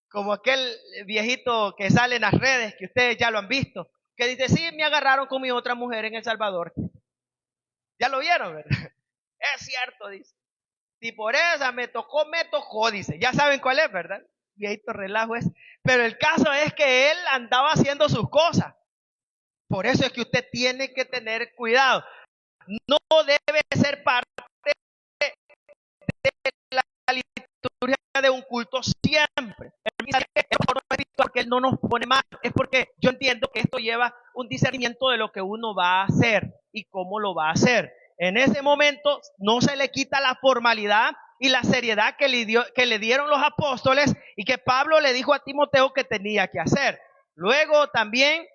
Speaker 1: Como aquel viejito que sale en las redes, que ustedes ya lo han visto, que dice, sí, me agarraron con mi otra mujer en El Salvador. Ya lo vieron, ¿verdad? Es cierto, dice. Si por esa me tocó, dice. Ya saben cuál es, ¿verdad? Viejito relajo es. Pero el caso es que él andaba haciendo sus cosas. Por eso es que usted tiene que tener cuidado. No debe ser parte de la liturgia de un culto siempre. Porque él no nos pone mal. Es porque yo entiendo que esto lleva un discernimiento de lo que uno va a hacer y cómo lo va a hacer. En ese momento no se le quita la formalidad y la seriedad que le dieron los apóstoles y que Pablo le dijo a Timoteo que tenía que hacer. Luego también,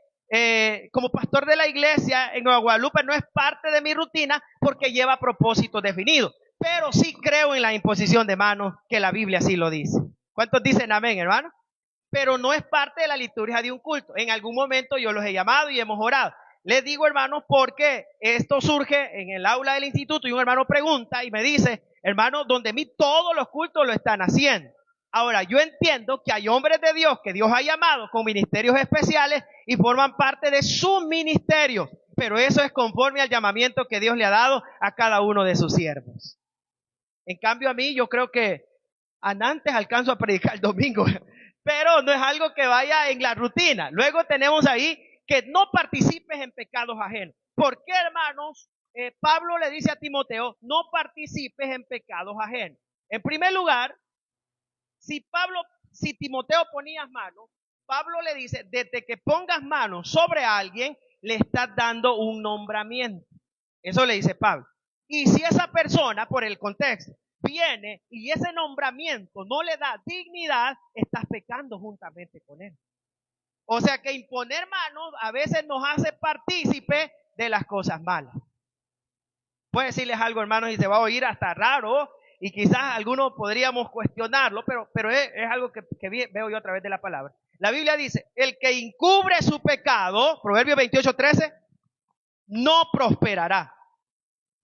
Speaker 1: como pastor de la iglesia en Nueva Guadalupe, no es parte de mi rutina porque lleva propósitos definidos. Pero sí creo en la imposición de manos, que la Biblia así lo dice. ¿Cuántos dicen amén, hermano? Pero no es parte de la liturgia de un culto. En algún momento yo los he llamado y hemos orado. Les digo, hermanos, porque esto surge en el aula del instituto y un hermano pregunta y me dice, hermano, donde mí todos los cultos lo están haciendo. Ahora, yo entiendo que hay hombres de Dios que Dios ha llamado con ministerios especiales y forman parte de sus ministerios, pero eso es conforme al llamamiento que Dios le ha dado a cada uno de sus siervos. En cambio, a mí yo creo que antes alcanzo a predicar el domingo, pero no es algo que vaya en la rutina. Luego tenemos ahí que no participes en pecados ajenos. ¿Por qué, hermanos? Pablo le dice a Timoteo, no participes en pecados ajenos. En primer lugar, si Timoteo ponías manos, Pablo le dice, desde que pongas manos sobre alguien, le estás dando un nombramiento. Eso le dice Pablo. Y si esa persona, por el contexto, viene y ese nombramiento no le da dignidad, estás pecando juntamente con él. O sea que imponer manos a veces nos hace partícipe de las cosas malas. Puedo decirles algo, hermanos, y se va a oír hasta raro, y quizás algunos podríamos cuestionarlo, pero es algo que veo yo a través de la palabra. La Biblia dice, el que encubre su pecado, Proverbios 28:13, no prosperará.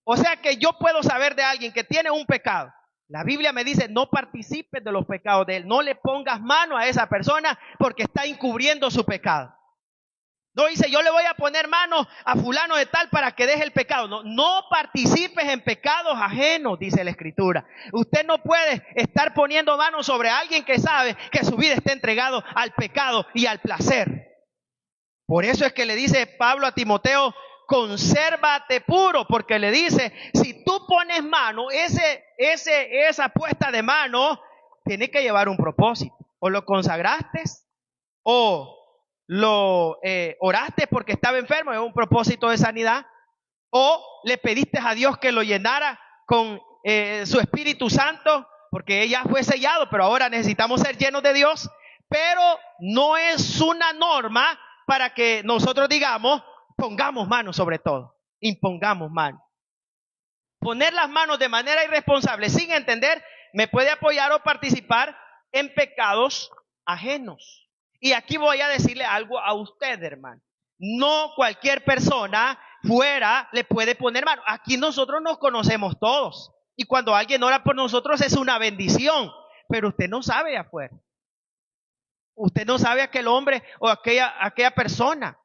Speaker 1: O sea que yo puedo saber de alguien que tiene un pecado La Biblia me dice, no participes de los pecados de él. No le pongas mano a esa persona porque está encubriendo su pecado. No dice, yo le voy a poner mano a fulano de tal para que deje el pecado. No, no participes en pecados ajenos, dice la Escritura. Usted no puede estar poniendo mano sobre alguien que sabe que su vida está entregado al pecado y al placer. Por eso es que le dice Pablo a Timoteo, consérvate puro, porque le dice, si tú pones mano, esa puesta de mano tiene que llevar un propósito. O lo consagraste, o lo oraste porque estaba enfermo, es un propósito de sanidad, o le pediste a Dios que lo llenara con su Espíritu Santo, porque ella fue sellado, pero ahora necesitamos ser llenos de Dios. Pero no es una norma para que nosotros digamos, pongamos manos sobre todo, impongamos manos. Poner las manos de manera irresponsable, sin entender, me puede apoyar o participar en pecados ajenos. Y aquí voy a decirle algo a usted, hermano. No cualquier persona fuera le puede poner mano. Aquí nosotros nos conocemos todos. Y cuando alguien ora por nosotros es una bendición. Pero usted no sabe afuera. Usted no sabe aquel hombre o aquella persona.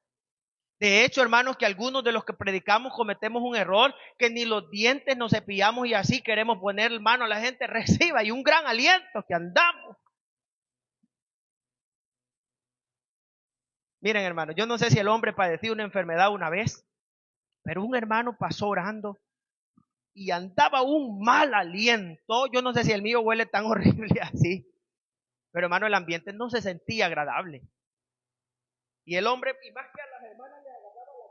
Speaker 1: De hecho, hermanos, que algunos de los que predicamos cometemos un error, que ni los dientes nos cepillamos y así queremos poner mano a la gente, reciba y un gran aliento que andamos. Miren, hermano, yo no sé si el hombre padeció una enfermedad una vez, pero un hermano pasó orando y andaba un mal aliento. Yo no sé si el mío huele tan horrible así, pero hermano, el ambiente no se sentía agradable. Y el hombre, y más que a las hermanas, le agarraba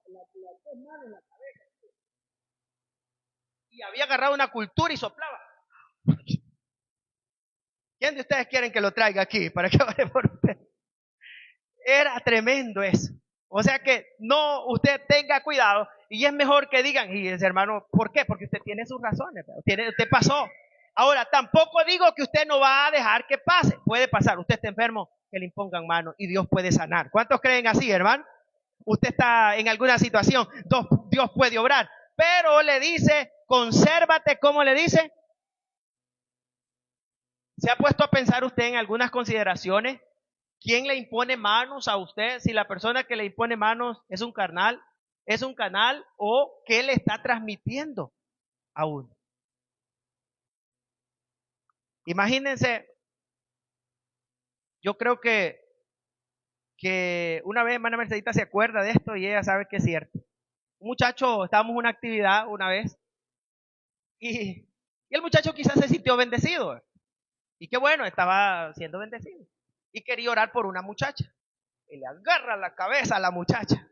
Speaker 1: las dos manos en la cabeza. Y había agarrado una cultura y soplaba. ¿Quién de ustedes quieren que lo traiga aquí para que ore por usted? Era tremendo eso. O sea que no, usted tenga cuidado y es mejor que digan, y ese hermano, ¿por qué? Porque usted tiene sus razones, usted pasó. Ahora, tampoco digo que usted no va a dejar que pase. Puede pasar, usted está enfermo, que le impongan mano y Dios puede sanar. ¿Cuántos creen así, hermano? Usted está en alguna situación, Dios puede obrar, pero le dice, consérvate, ¿cómo le dice? ¿Se ha puesto a pensar usted en algunas consideraciones? ¿Quién le impone manos a usted? Si la persona que le impone manos es un canal o qué le está transmitiendo a uno. Imagínense, yo creo que una vez hermana Mercedita se acuerda de esto y ella sabe que es cierto. Un muchacho, estábamos en una actividad una vez y el muchacho quizás se sintió bendecido. Y qué bueno, estaba siendo bendecido. Y quería orar por una muchacha. Y le agarra la cabeza a la muchacha.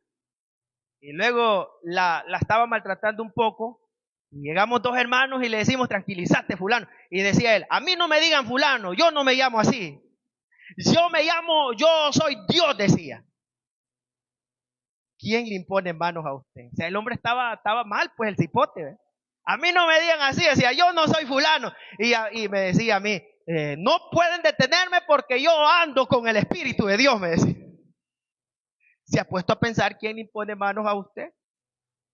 Speaker 1: Y luego la estaba maltratando un poco. Y llegamos dos hermanos y le decimos, tranquilízate fulano. Y decía él, a mí no me digan fulano, yo no me llamo así. Yo soy Dios, decía. ¿Quién le impone manos a usted? O sea, el hombre estaba mal, pues el cipote. ¿Ve? A mí no me digan así, decía, yo no soy fulano. Y me decía a mí, no pueden detenerme porque yo ando con el Espíritu de Dios, me decía. ¿Se ha puesto a pensar quién impone manos a usted?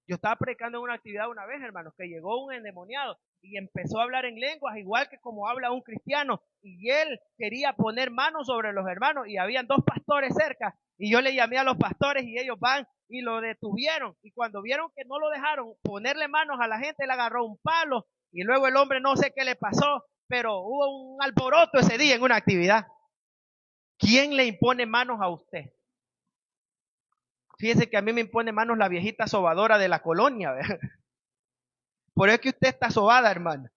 Speaker 1: Yo estaba predicando en una actividad una vez, hermanos, que llegó un endemoniado y empezó a hablar en lenguas, igual que como habla un cristiano, y él quería poner manos sobre los hermanos, y habían dos pastores cerca, y yo le llamé a los pastores y ellos van y lo detuvieron, y cuando vieron que no lo dejaron ponerle manos a la gente, él agarró un palo, y luego el hombre no sé qué le pasó, pero hubo un alboroto ese día en una actividad. ¿Quién le impone manos a usted? Fíjese que a mí me impone manos la viejita sobadora de la colonia. ¿Verdad? Por eso es que usted está sobada, hermano.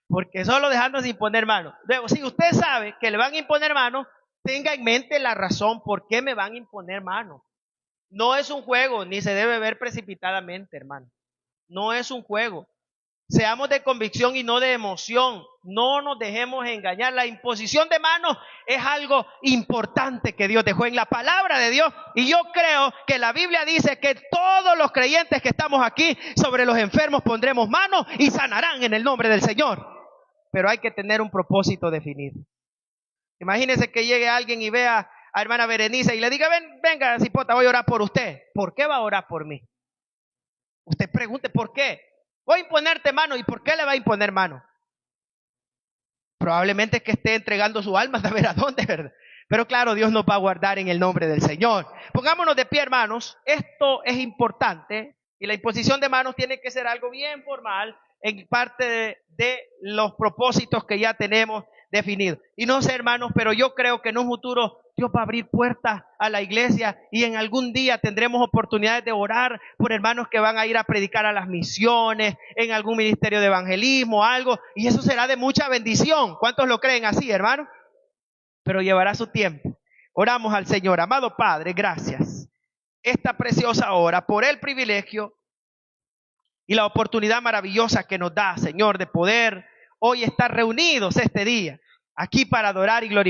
Speaker 1: Porque solo dejando sin poner manos. Luego, si usted sabe que le van a imponer manos, tenga en mente la razón por qué me van a imponer manos. No es un juego, ni se debe ver precipitadamente, hermano. No es un juego. Seamos de convicción y no de emoción. No nos dejemos engañar. La imposición de manos es algo importante que Dios dejó en la palabra de Dios. Y yo creo que la Biblia dice que todos los creyentes que estamos aquí sobre los enfermos pondremos manos y sanarán en el nombre del Señor. Pero hay que tener un propósito definido. Imagínese que llegue alguien y vea a hermana Berenice y le diga, venga, cipota, voy a orar por usted. ¿Por qué va a orar por mí? Usted pregunte, ¿por qué? voy a imponerte mano. ¿Y por qué le va a imponer mano? Probablemente es que esté entregando su alma, a ver a dónde, ¿verdad? Pero claro, Dios nos va a guardar en el nombre del Señor. Pongámonos de pie, hermanos. Esto es importante y la imposición de manos tiene que ser algo bien formal en parte de los propósitos que ya tenemos definidos. Y no sé, hermanos, pero yo creo que en un futuro Dios va a abrir puertas a la iglesia y en algún día tendremos oportunidades de orar por hermanos que van a ir a predicar a las misiones, en algún ministerio de evangelismo, algo, y eso será de mucha bendición. ¿Cuántos lo creen así, hermanos? Pero llevará su tiempo. Oramos al Señor. Amado Padre, gracias esta preciosa hora por el privilegio y la oportunidad maravillosa que nos da, Señor, de poder hoy estar reunidos este día aquí para adorar y glorificar